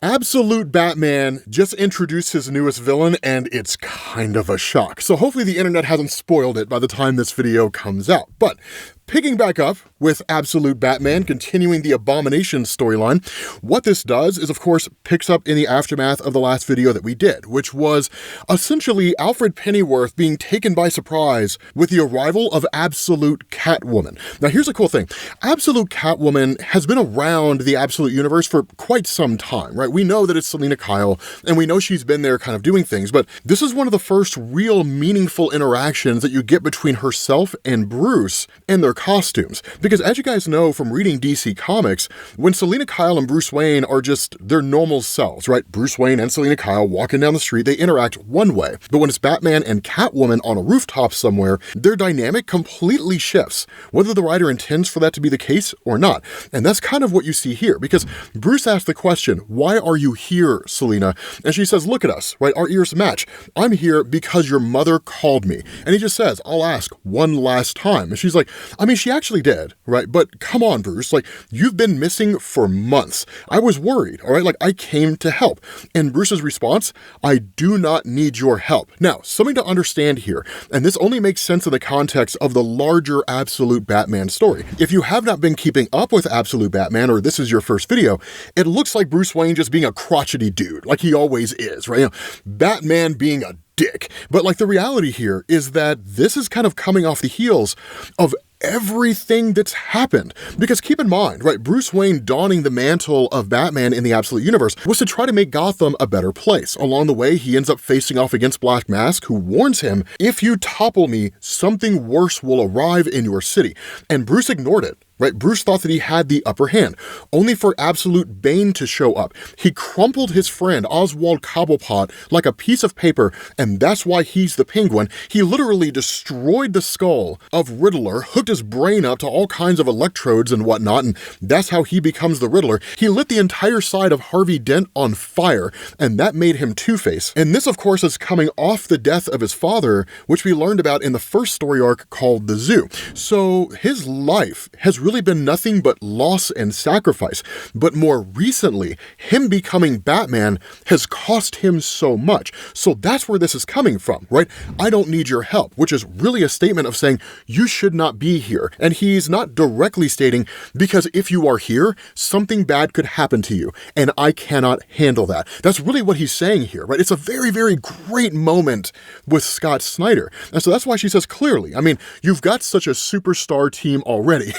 Absolute Batman just introduced his newest villain, and it's kind of a shock. So hopefully the internet hasn't spoiled it by the time this video comes out. But picking back up with Absolute Batman, continuing the Abomination storyline, what this does is, of course, picks up in the aftermath of the last video that we did, which was essentially Alfred Pennyworth being taken by surprise with the arrival of Absolute Catwoman. Now, here's a cool thing. Absolute Catwoman has been around the Absolute Universe for quite some time, right? We know that it's Selina Kyle, and we know she's been there kind of doing things, but this is one of the first real meaningful interactions that you get between herself and Bruce and their costumes. Because as you guys know from reading DC Comics, when Selina Kyle and Bruce Wayne are just their normal selves, right? Bruce Wayne and Selina Kyle walking down the street, they interact one way. But when it's Batman and Catwoman on a rooftop somewhere, their dynamic completely shifts, whether the writer intends for that to be the case or not. And that's kind of what you see here, because Bruce asked the question, why are you here, Selina? And she says, look at us, right? Our ears match. I'm here because your mother called me. And he just says, I'll ask one last time. And she's like, I mean, she actually did, right? But come on, Bruce, like, you've been missing for months. I was worried, all right? Like, I came to help. And Bruce's response, I do not need your help. Now, something to understand here, and this only makes sense in the context of the larger Absolute Batman story. If you have not been keeping up with Absolute Batman, or this is your first video, it looks like Bruce Wayne just being a crotchety dude, like he always is, right? You know, Batman being a dick. But like the reality here is that this is kind of coming off the heels of everything that's happened. Because keep in mind, right, Bruce Wayne donning the mantle of Batman in the Absolute Universe was to try to make Gotham a better place. Along the way, he ends up facing off against Black Mask, who warns him, if you topple me, something worse will arrive in your city. And Bruce ignored it. Right? Bruce thought that he had the upper hand, only for Absolute Bane to show up. He crumpled his friend Oswald Cobblepot like a piece of paper, and that's why he's the Penguin. He literally destroyed the skull of Riddler, hooked his brain up to all kinds of electrodes and whatnot, and that's how he becomes the Riddler. He lit the entire side of Harvey Dent on fire, and that made him Two-Face. And this, of course, is coming off the death of his father, which we learned about in the first story arc called The Zoo. So his life has really been nothing but loss and sacrifice. But more recently, him becoming Batman has cost him so much. So that's where this is coming from, right? I don't need your help, which is really a statement of saying you should not be here. And he's not directly stating, because if you are here, something bad could happen to you, and I cannot handle that. That's really what he's saying here, right? It's a very, very great moment with Scott Snyder. And so that's why she says clearly, I mean, you've got such a superstar team already.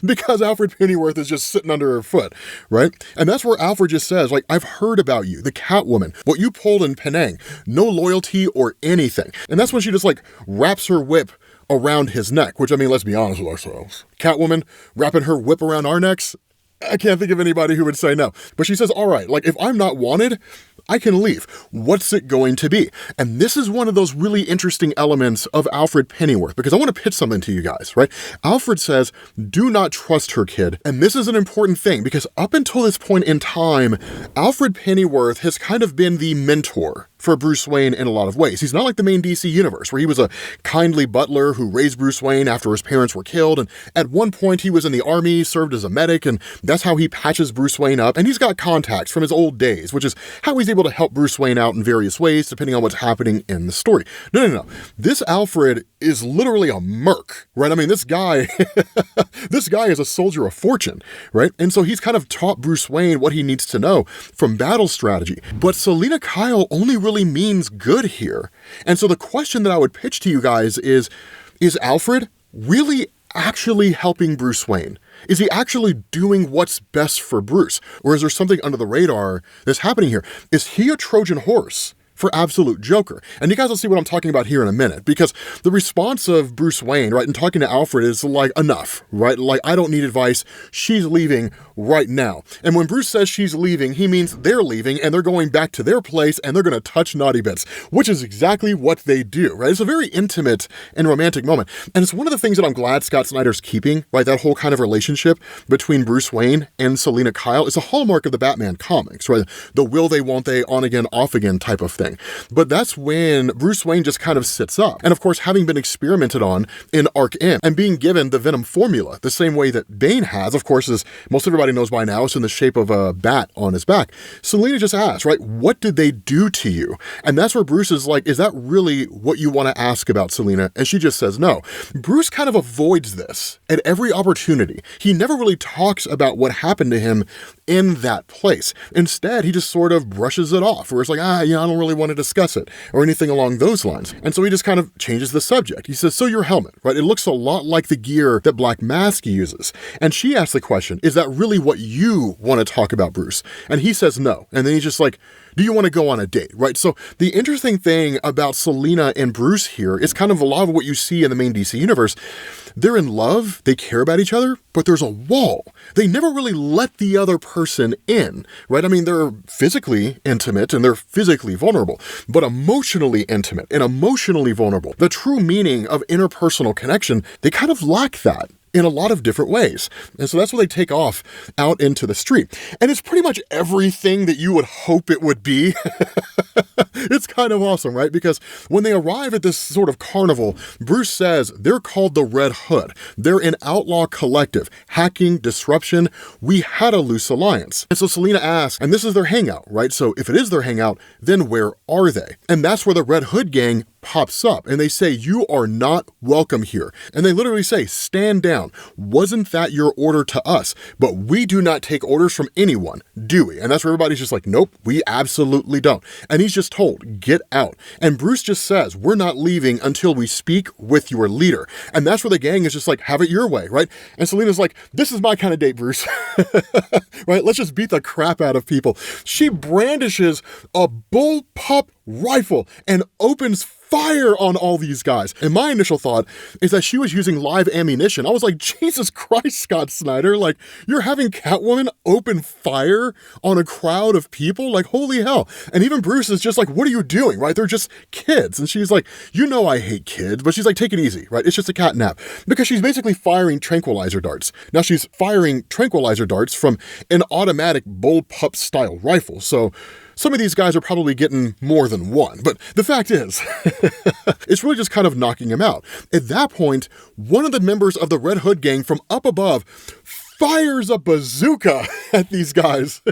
Because Alfred Pennyworth is just sitting under her foot, right? And that's where Alfred just says, like, I've heard about you, the Catwoman, what you pulled in Penang, no loyalty or anything. And that's when she just like wraps her whip around his neck, which, I mean, let's be honest with ourselves. Catwoman wrapping her whip around our necks? I can't think of anybody who would say no. But she says, all right, like, if I'm not wanted, I can leave. What's it going to be? And this is one of those really interesting elements of Alfred Pennyworth, because I want to pitch something to you guys, right? Alfred says, do not trust her, kid. And this is an important thing, because up until this point in time, Alfred Pennyworth has kind of been the mentor for Bruce Wayne in a lot of ways. He's not like the main DC universe, where he was a kindly butler who raised Bruce Wayne after his parents were killed, and at one point he was in the army, served as a medic, and that's how he patches Bruce Wayne up, and he's got contacts from his old days, which is how he's able to help Bruce Wayne out in various ways, depending on what's happening in the story. No. This Alfred is literally a merc, right? I mean, this guy, this guy is a soldier of fortune, right? And so he's kind of taught Bruce Wayne what he needs to know from battle strategy. But Selina Kyle only really means good here. And so the question that I would pitch to you guys is Alfred really actually helping Bruce Wayne? Is he actually doing what's best for Bruce? Or is there something under the radar that's happening here? Is he a Trojan horse for Absolute Joker? And you guys will see what I'm talking about here in a minute, because the response of Bruce Wayne, right, and talking to Alfred is like, enough, right? Like, I don't need advice. She's leaving right now. And when Bruce says she's leaving, he means they're leaving and they're going back to their place and they're going to touch naughty bits, which is exactly what they do, right? It's a very intimate and romantic moment. And it's one of the things that I'm glad Scott Snyder's keeping, right? That whole kind of relationship between Bruce Wayne and Selina Kyle is a hallmark of the Batman comics, right? The will they, won't they, on again, off again type of thing. everything. But that's when Bruce Wayne just kind of sits up. And of course, having been experimented on in Ark-M and being given the Venom formula, the same way that Bane has, of course, as most everybody knows by now, it's in the shape of a bat on his back. Selina just asks, right, what did they do to you? And that's where Bruce is like, is that really what you want to ask about, Selina? And she just says no. Bruce kind of avoids this at every opportunity. He never really talks about what happened to him in that place. Instead, he just sort of brushes it off, where it's like, I don't really want to discuss it, or anything along those lines. And so he just kind of changes the subject. He says, so your helmet, right? It looks a lot like the gear that Black Mask uses. And she asks the question, is that really what you want to talk about, Bruce? And he says no. And then he's just like, do you want to go on a date, right? So the interesting thing about Selina and Bruce here is kind of a lot of what you see in the main DC universe. They're in love, they care about each other, but there's a wall. They never really let the other person in, right? I mean, they're physically intimate and they're physically vulnerable, but emotionally intimate and emotionally vulnerable. The true meaning of interpersonal connection, they kind of lack that in a lot of different ways. And so that's what they take off out into the street. And it's pretty much everything that you would hope it would be. It's kind of awesome, right? Because when they arrive at this sort of carnival, Bruce says they're called the Red Hood. They're an outlaw collective, hacking, disruption. We had a loose alliance. And so Selina asks, and this is their hangout, right? So if it is their hangout, then where are they? And that's where the Red Hood gang pops up and they say, you are not welcome here. And they literally say, stand down. Wasn't that your order to us? But we do not take orders from anyone, do we? And that's where everybody's just like, nope, we absolutely don't. And he's just told, get out. And Bruce just says, we're not leaving until we speak with your leader. And that's where the gang is just like, have it your way, right? And Selina's like, this is my kind of date, Bruce. Right? Let's just beat the crap out of people. She brandishes a bullpup rifle and opens fire on all these guys. And my initial thought is that she was using live ammunition. I was like, Jesus Christ, Scott Snyder, like, you're having Catwoman open fire on a crowd of people? Like, holy hell. And even Bruce is just like, what are you doing, right? They're just kids. And she's like, you know I hate kids, but she's like, take it easy, right? It's just a cat nap. Because she's basically firing tranquilizer darts. Now she's firing tranquilizer darts from an automatic bullpup style rifle. So some of these guys are probably getting more than one, but the fact is, it's really just kind of knocking him out. At that point, one of the members of the Red Hood gang from up above fires a bazooka at these guys.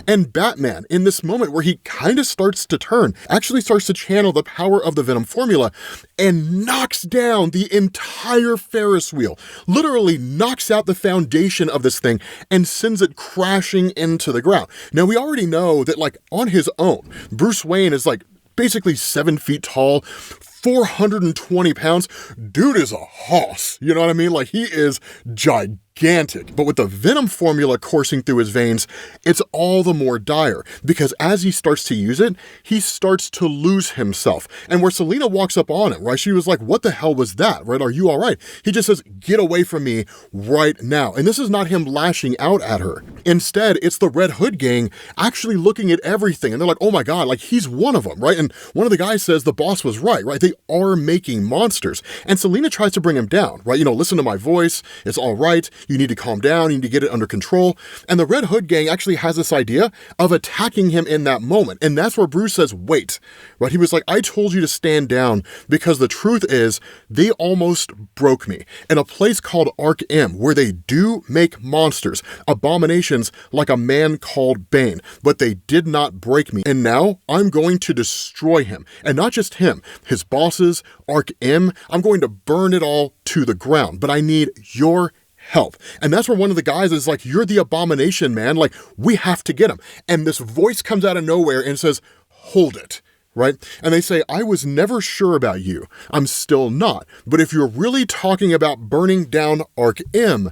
And Batman, in this moment where he kind of starts to turn, actually starts to channel the power of the Venom formula and knocks down the entire Ferris wheel, literally knocks out the foundation of this thing and sends it crashing into the ground. Now, we already know that, like, on his own, Bruce Wayne is like basically 7 feet tall, 420 pounds. Dude is a hoss, you know what I mean? Like, he is gigantic. But with the Venom formula coursing through his veins, it's all the more dire, because as he starts to use it, he starts to lose himself. And where Selina walks up on him, right, she was like, what the hell was that, right? Are you all right? He just says, get away from me right now. And this is not him lashing out at her. Instead, it's the Red Hood gang actually looking at everything. And they're like, oh my God, like, he's one of them, right? And one of the guys says the boss was right? They are making monsters. And Selina tries to bring him down, right? You know, listen to my voice. It's all right. You need to calm down. You need to get it under control. And the Red Hood gang actually has this idea of attacking him in that moment. And that's where Bruce says, wait, right? He was like, I told you to stand down because the truth is they almost broke me in a place called Ark-M, where they do make monsters, abominations like a man called Bane, but they did not break me. And now I'm going to destroy him. And not just him, his bosses, Ark-M, I'm going to burn it all to the ground, but I need your help. And that's where one of the guys is like, you're the abomination, man. Like, we have to get him. And this voice comes out of nowhere and says, hold it. Right? And they say, I was never sure about you. I'm still not. But if you're really talking about burning down Ark-M,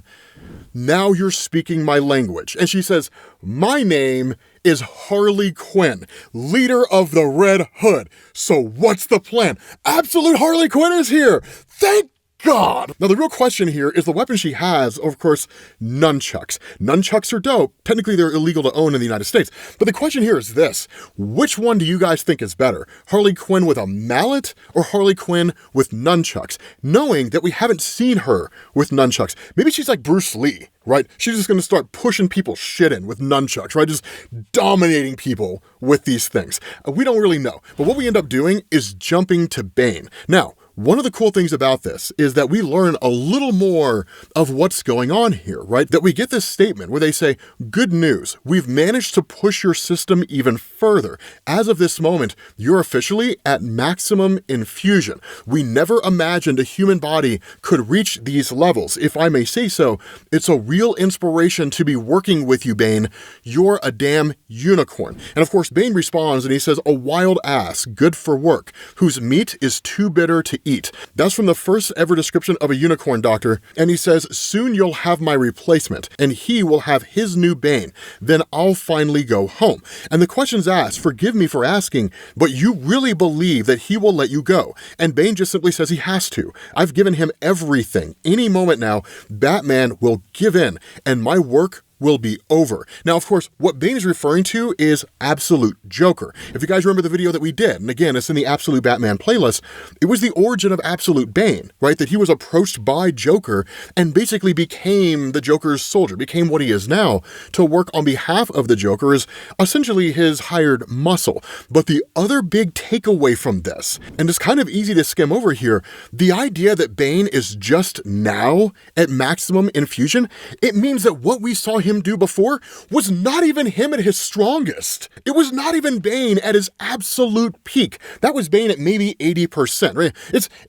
now you're speaking my language. And she says, my name is Harley Quinn, leader of the Red Hood. So what's the plan? Absolute Harley Quinn is here. Thank God! Now, the real question here is the weapon she has, of course, nunchucks. Nunchucks are dope. Technically, they're illegal to own in the United States. But the question here is this. Which one do you guys think is better? Harley Quinn with a mallet or Harley Quinn with nunchucks? Knowing that we haven't seen her with nunchucks. Maybe she's like Bruce Lee, right? She's just going to start pushing people's shit in with nunchucks, right? Just dominating people with these things. We don't really know. But what we end up doing is jumping to Bane. Now, one of the cool things about this is that we learn a little more of what's going on here, right? That we get this statement where they say, good news, we've managed to push your system even further. As of this moment, you're officially at maximum infusion. We never imagined a human body could reach these levels. If I may say so, it's a real inspiration to be working with you, Bane. You're a damn unicorn. And of course, Bane responds and he says, a wild ass, good for work, whose meat is too bitter to eat. That's from the first ever description of a unicorn, Doctor. And he says, soon you'll have my replacement, and he will have his new Bane. Then I'll finally go home. And the question's asked, forgive me for asking, but you really believe that he will let you go? And Bane just simply says he has to. I've given him everything. Any moment now, Batman will give in, and my work will be over. Now, of course, what Bane is referring to is Absolute Joker. If you guys remember the video that we did, and again, it's in the Absolute Batman playlist, it was the origin of Absolute Bane, right? That he was approached by Joker and basically became the Joker's soldier, became what he is now, to work on behalf of the Joker as essentially his hired muscle. But the other big takeaway from this, and it's kind of easy to skim over here, the idea that Bane is just now at maximum infusion, it means that what we saw him do before was not even him at his strongest. It was not even Bane at his absolute peak. That was Bane at maybe 80%, right?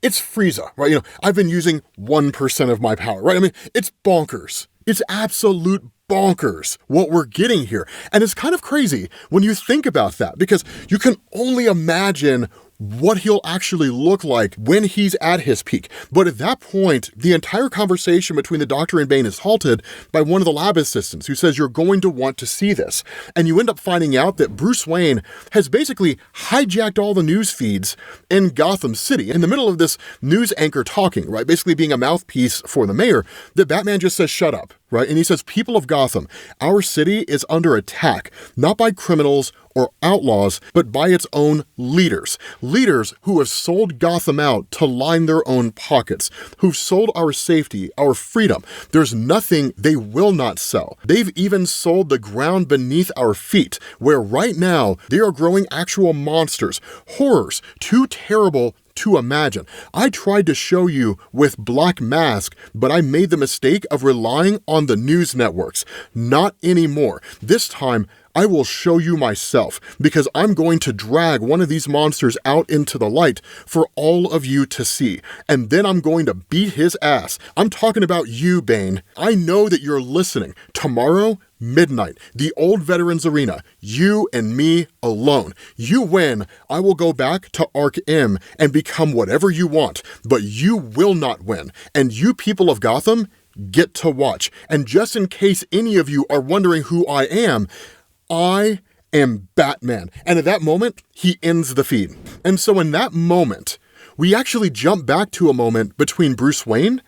It's Frieza, right? You know, I've been using 1% of my power, right? I mean, it's bonkers. It's absolute bonkers what we're getting here. And it's kind of crazy when you think about that, because you can only imagine what he'll actually look like when he's at his peak. But at that point, the entire conversation between the Doctor and Bane is halted by one of the lab assistants who says, you're going to want to see this. And you end up finding out that Bruce Wayne has basically hijacked all the news feeds in Gotham City. In the middle of this news anchor talking, right, basically being a mouthpiece for the mayor, that Batman just says, shut up, right? And he says, people of Gotham, our city is under attack, not by criminals or outlaws, but by its own leaders. Leaders who have sold Gotham out to line their own pockets, who've sold our safety, our freedom. There's nothing they will not sell. They've even sold the ground beneath our feet, where right now they are growing actual monsters, horrors, too terrible to imagine. I tried to show you with Black Mask, but I made the mistake of relying on the news networks. Not anymore. This time, I will show you myself, because I'm going to drag one of these monsters out into the light for all of you to see. And then I'm going to beat his ass. I'm talking about you, Bane. I know that you're listening. Tomorrow, midnight, the old Veterans Arena, you and me alone. You win, I will go back to Ark-M and become whatever you want, but you will not win. And you people of Gotham get to watch. And just in case any of you are wondering who I am Batman. And at that moment, he ends the feed. And so in that moment, we actually jump back to a moment between Bruce Wayne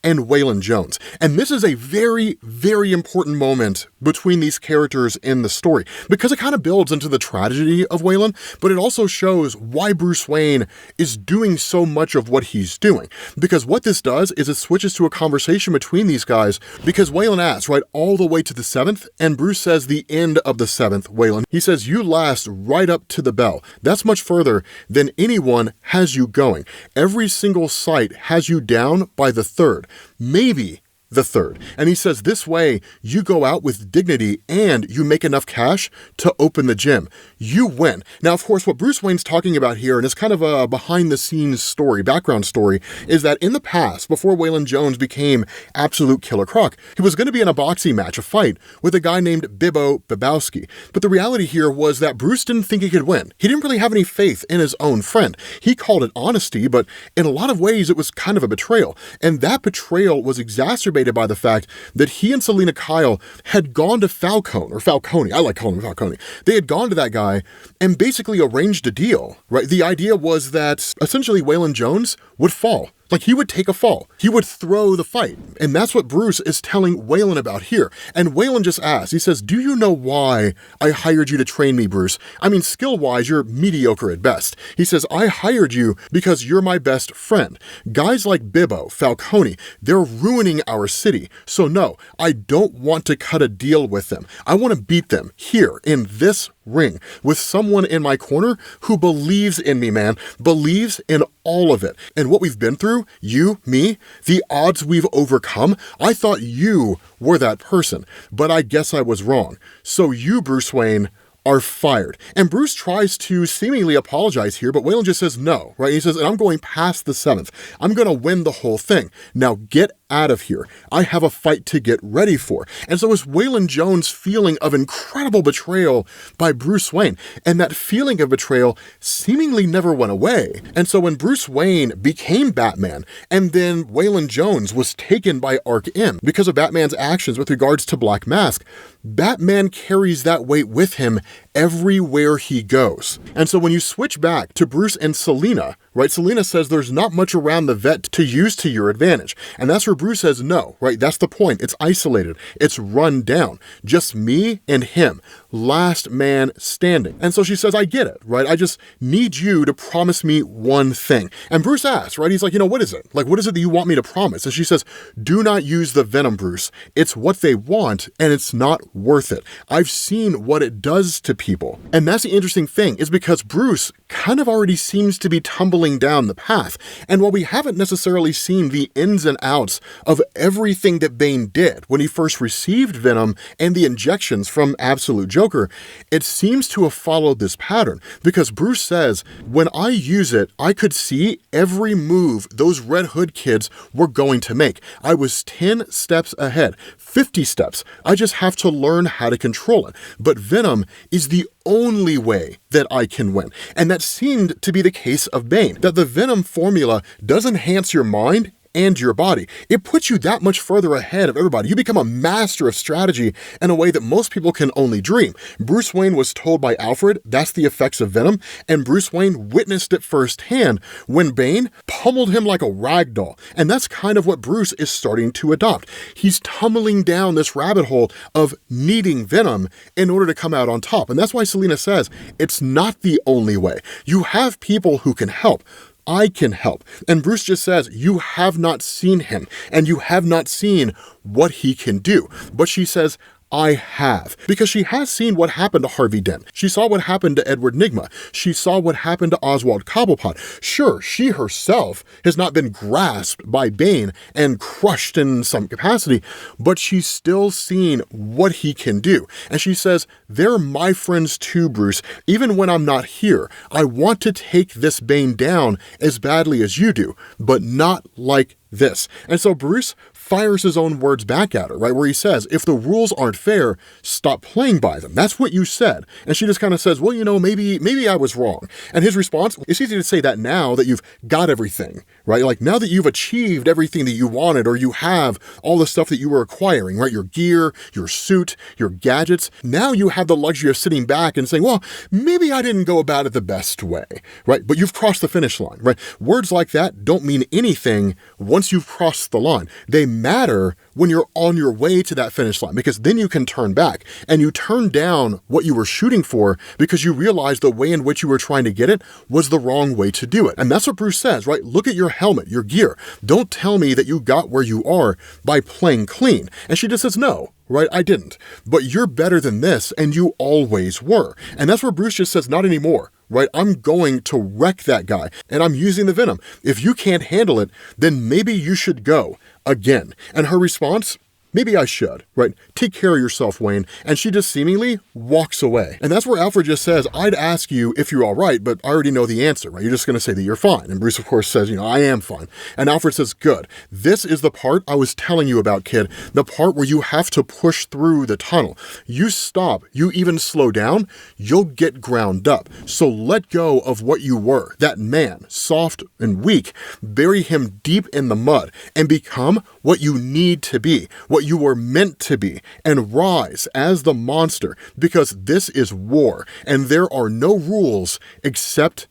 and Waylon Jones. And this is a very, very important moment between these characters in the story, because it kind of builds into the tragedy of Waylon, but it also shows why Bruce Wayne is doing so much of what he's doing. Because what this does is it switches to a conversation between these guys, because Waylon asks, right, all the way to the 7th, and Bruce says the end of the 7th, Waylon. He says, you last right up to the bell. That's much further than anyone has you going. Every single site has you down by the 3rd. Maybe the 3rd. And he says, this way, you go out with dignity and you make enough cash to open the gym. You win. Now, of course, what Bruce Wayne's talking about here, and it's kind of a behind-the-scenes story, background story, is that in the past, before Waylon Jones became Absolute Killer Croc, he was going to be in a boxing match, a fight, with a guy named Bibbo Babowski. But the reality here was that Bruce didn't think he could win. He didn't really have any faith in his own friend. He called it honesty, but in a lot of ways, it was kind of a betrayal. And that betrayal was exacerbated by the fact that he and Selina Kyle had gone to Falcone, I like calling him Falcone. They had gone to that guy and basically arranged a deal, right? The idea was that essentially Waylon Jones would fall. Like, he would take a fall. He would throw the fight. And that's what Bruce is telling Waylon about here. And Waylon just asks, he says, do you know why I hired you to train me, Bruce? I mean, skill-wise, you're mediocre at best. He says, I hired you because you're my best friend. Guys like Bibbo, Falcone, they're ruining our city. So no, I don't want to cut a deal with them. I want to beat them here in this ring with someone in my corner who believes in me, man, believes in all of it. And what we've been through, you, me, the odds we've overcome, I thought you were that person, but I guess I was wrong. So you, Bruce Wayne, are fired. And Bruce tries to seemingly apologize here, but Waylon just says no, right? He says, and I'm going past the 7th. I'm going to win the whole thing. Now get out of here. I have a fight to get ready for. And so it's Waylon Jones' feeling of incredible betrayal by Bruce Wayne. And that feeling of betrayal seemingly never went away. And so when Bruce Wayne became Batman, and then Waylon Jones was taken by Ark-M because of Batman's actions with regards to Black Mask, Batman carries that weight with him everywhere he goes. And so when you switch back to Bruce and Selina, right? Selina says there's not much around the vet to use to your advantage. And that's where Bruce says no, right? That's the point. It's isolated. It's run down. Just me and him. Last man standing. And so she says, I get it, right? I just need you to promise me one thing. And Bruce asks, right? He's like, what is it? Like, what is it that you want me to promise? And she says, do not use the venom, Bruce. It's what they want, and it's not worth it. I've seen what it does to people. And that's the interesting thing, is because Bruce kind of already seems to be tumbling down the path. And while we haven't necessarily seen the ins and outs of everything that Bane did when he first received venom and the injections from Absolute Joker, it seems to have followed this pattern, because Bruce says, when I use it, I could see every move those Red Hood kids were going to make. I was 10 steps ahead, 50 steps. I just have to learn how to control it. But venom is the only way that I can win. And that seemed to be the case of Bane, that the venom formula does enhance your mind and your body. It puts you that much further ahead of everybody. You become a master of strategy in a way that most people can only dream. Bruce Wayne was told by Alfred that's the effects of venom, and Bruce Wayne witnessed it firsthand when Bane pummeled him like a rag doll. And that's kind of what Bruce is starting to adopt. He's tumbling down this rabbit hole of needing venom in order to come out on top. And that's why Selina says it's not the only way. You have people who can help. I can help. And Bruce just says, you have not seen him, and you have not seen what he can do. But she says, I have. Because she has seen what happened to Harvey Dent. She saw what happened to Edward Nygma. She saw what happened to Oswald Cobblepot. Sure, she herself has not been grasped by Bane and crushed in some capacity, but she's still seen what he can do. And she says, they're my friends too, Bruce. Even when I'm not here, I want to take this Bane down as badly as you do, but not like this. And so Bruce fires his own words back at her, right? Where he says, if the rules aren't fair, stop playing by them. That's what you said. And she just kind of says, well, maybe I was wrong. And his response, it's easy to say that now that you've got everything, right? Like now that you've achieved everything that you wanted, or you have all the stuff that you were acquiring, right? Your gear, your suit, your gadgets. Now you have the luxury of sitting back and saying, well, maybe I didn't go about it the best way, right? But you've crossed the finish line, right? Words like that don't mean anything once you've crossed the line. They matter when you're on your way to that finish line, because then you can turn back and you turn down what you were shooting for because you realize the way in which you were trying to get it was the wrong way to do it. And that's what Bruce says, right? Look at your helmet, your gear. Don't tell me that you got where you are by playing clean. And she just says, no, right? I didn't. But you're better than this, and you always were. And that's where Bruce just says, not anymore. Right? I'm going to wreck that guy, and I'm using the venom. If you can't handle it, then maybe you should go again. And her response, maybe I should, right? Take care of yourself, Wayne. And she just seemingly walks away. And that's where Alfred just says, I'd ask you if you're all right, but I already know the answer, right? You're just going to say that you're fine. And Bruce, of course, says, I am fine. And Alfred says, good. This is the part I was telling you about, kid. The part where you have to push through the tunnel. You stop, you even slow down, you'll get ground up. So let go of what you were, that man, soft and weak. Bury him deep in the mud and become what you need to be, what you were meant to be, and rise as the monster, because this is war, and there are no rules except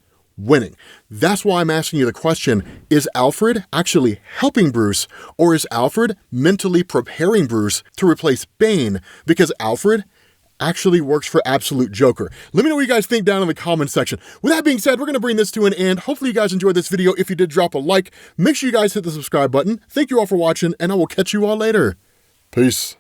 winning. That's why I'm asking you the question, is Alfred actually helping Bruce, or is Alfred mentally preparing Bruce to replace Bane? Because Alfred actually works for Absolute Joker. Let me know what you guys think down in the comment section. With that being said, we're going to bring this to an end. Hopefully you guys enjoyed this video. If you did, drop a like. Make sure you guys hit the subscribe button. Thank you all for watching, and I will catch you all later. Peace.